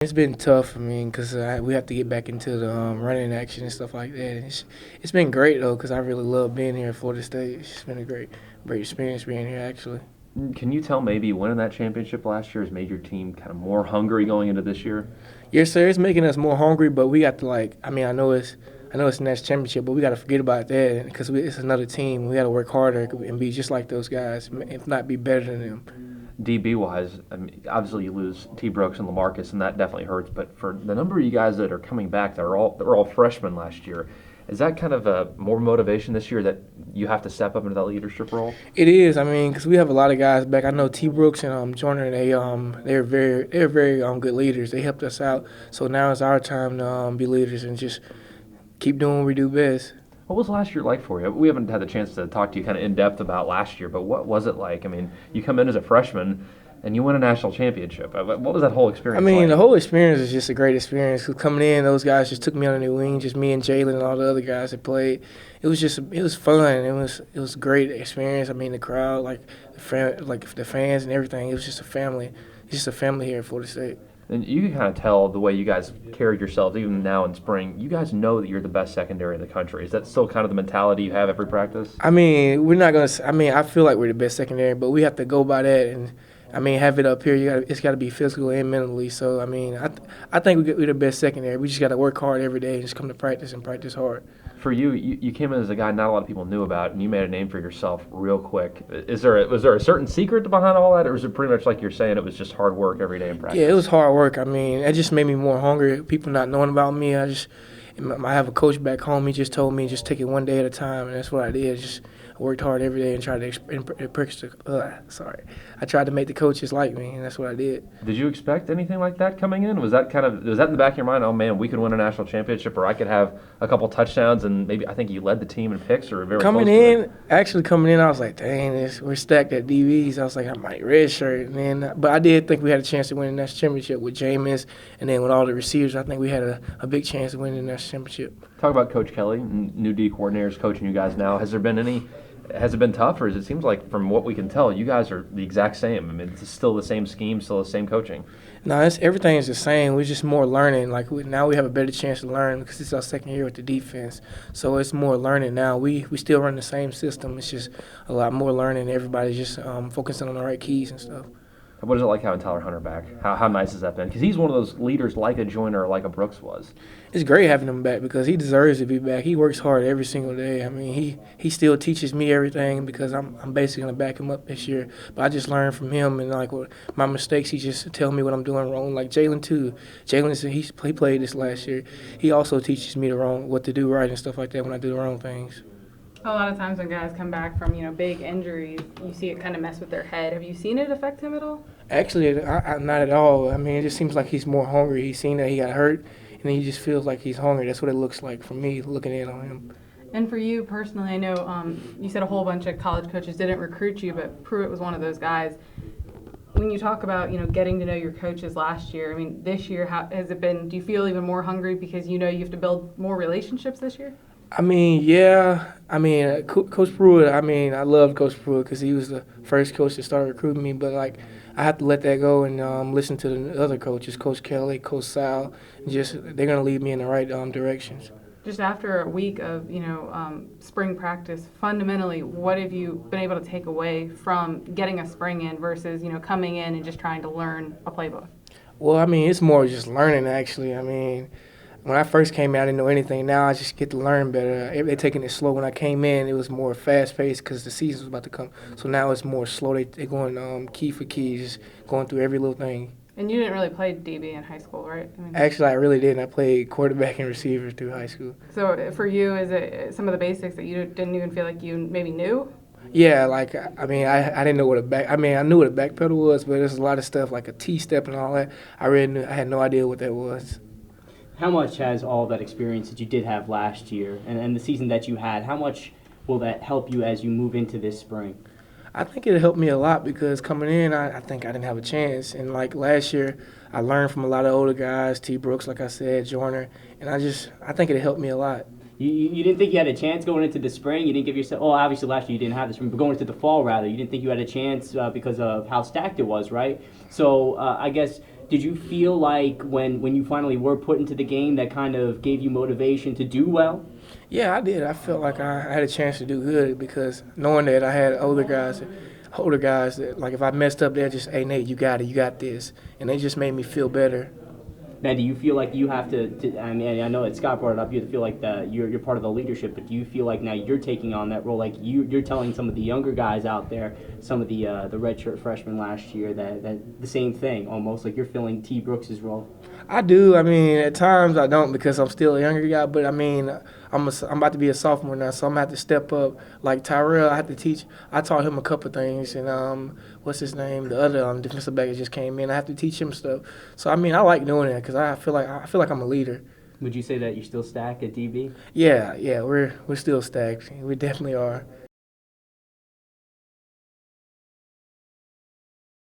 It's been tough, because we have to get back into the running action and stuff like that. And it's been great though, because I really love being here at Florida State. It's been a great experience being here actually. Can you tell maybe winning that championship last year has made your team kind of more hungry going into this year? Yes, sir. It's making us more hungry, but we got to I know it's the next championship, but we got to forget about that because it's another team. We got to work harder and be just like those guys, if not be better than them. DB wise, I mean, obviously you lose T. Brooks and Lamarcus, and that definitely hurts. But for the number of you guys that are coming back that were all freshmen last year, is that kind of a more motivation this year that you have to step up into that leadership role? It is. Because we have a lot of guys back. I know T. Brooks and Jordan. They're very good leaders. They helped us out. So now it's our time to be leaders and just keep doing what we do best. What was last year like for you? We haven't had the chance to talk to you kind of in depth about last year, but what was it like? I mean, you come in as a freshman and you win a national championship. What was that whole experience like? The whole experience is just a great experience. 'Cause coming in, those guys just took me under their wing, just me and Jalen and all the other guys that played. It was fun. It was a great experience. The crowd, the fans and everything. It was just a family. It's just a family here at Florida State. And you can kind of tell the way you guys carried yourselves, even now in spring. You guys know that you're the best secondary in the country. Is that still kind of the mentality you have every practice? We're not gonna. I feel like we're the best secondary, but we have to go by that and. Have it up here. It's got to be physical and mentally. So I think we're the best secondary. We just got to work hard every day and just come to practice and practice hard. For you came in as a guy not a lot of people knew about, and you made a name for yourself real quick. Was there a certain secret behind all that, or was it pretty much like you're saying it was just hard work every day in practice? Yeah, it was hard work. It just made me more hungry. People not knowing about me, I have a coach back home. He just told me just take it one day at a time, and that's what I did. I worked hard every day and tried to I tried to make the coaches like me, and that's what I did. Did you expect anything like that coming in? Was that in the back of your mind? Oh man, we could win a national championship, or I could have a couple touchdowns, and maybe I think you led the team in picks or very coming close to that. coming in, I was like, dang, we're stacked at DBs. I was like, I might redshirt, and then but I did think we had a chance to win the national championship with Jameis, and then with all the receivers, I think we had a big chance of winning the national championship. Talk about Coach Kelly, new D coordinators coaching you guys now. Has it been tough, or it seems like from what we can tell, you guys are the exact same? It's still the same scheme, still the same coaching. No, everything is the same. We're just more learning. Now we have a better chance to learn because it's our second year with the defense. So it's more learning now. We still run the same system. It's just a lot more learning. Everybody's just focusing on the right keys and stuff. What is it like having Tyler Hunter back? How nice has that been? Because he's one of those leaders like a Joyner or like a Brooks was. It's great having him back because he deserves to be back. He works hard every single day. He still teaches me everything because I'm basically going to back him up this year. But I just learned from him and my mistakes, he just tell me what I'm doing wrong. Like Jalen too. He played this last year. He also teaches me what to do right and stuff like that when I do the wrong things. A lot of times when guys come back from, big injuries, you see it kind of mess with their head. Have you seen it affect him at all? Actually, not at all. It just seems like he's more hungry. He's seen that he got hurt, and he just feels like he's hungry. That's what it looks like for me looking in on him. And for you personally, I know you said a whole bunch of college coaches didn't recruit you, but Pruitt was one of those guys. When you talk about, getting to know your coaches last year, this year, how has it been? Do you feel even more hungry because you have to build more relationships this year? Yeah. Coach Pruitt, I loved Coach Pruitt because he was the first coach to start recruiting me. But, I have to let that go and listen to the other coaches, Coach Kelly, Coach Sal. They're going to lead me in the right directions. Just after a week of, spring practice, fundamentally, what have you been able to take away from getting a spring in versus, coming in and just trying to learn a playbook? Well, it's more just learning, actually. When I first came in, I didn't know anything. Now I just get to learn better. They're taking it slow. When I came in, it was more fast-paced because the season was about to come. So now it's more slow. They're going key for key, just going through every little thing. And you didn't really play DB in high school, right? Actually, I really didn't. I played quarterback and receiver through high school. So for you, is it some of the basics that you didn't even feel like you maybe knew? Yeah, I didn't know what I knew what a back pedal was, but there's a lot of stuff like a T-step and all that. I had no idea what that was. How much has all that experience that you did have last year and the season that you had, how much will that help you as you move into this spring? I think it helped me a lot because coming in, I think I didn't have a chance. And last year, I learned from a lot of older guys, T. Brooks, like I said, Joyner, and I think it helped me a lot. You didn't think you had a chance going into the spring? You didn't give yourself, obviously last year you didn't have the spring, but going into the fall rather, you didn't think you had a chance because of how stacked it was, right? So I guess Did you feel like when you finally were put into the game that kind of gave you motivation to do well? Yeah, I did. I felt like I had a chance to do good because knowing that I had older guys that like if I messed up, they're just, hey Nate, you got it, you got this, and they just made me feel better. Now, do you feel like you have to I mean, I know that Scott brought it up. You feel like that you're part of the leadership, but do you feel like now you're taking on that role? Like you're telling some of the younger guys out there, some of the redshirt freshmen last year, that the same thing almost like you're filling T. Brooks's role. I do. I mean, at times I don't because I'm still a younger guy. But I mean, I'm about to be a sophomore now, so I'm gonna have to step up. Like Tyrell, I had to teach. I taught him a couple things, and what's his name? The other defensive back that just came in. I have to teach him stuff. So I mean, I like doing that because I feel like I'm a leader. Would you say that you're still stacked at DB? Yeah, we're still stacked. We definitely are.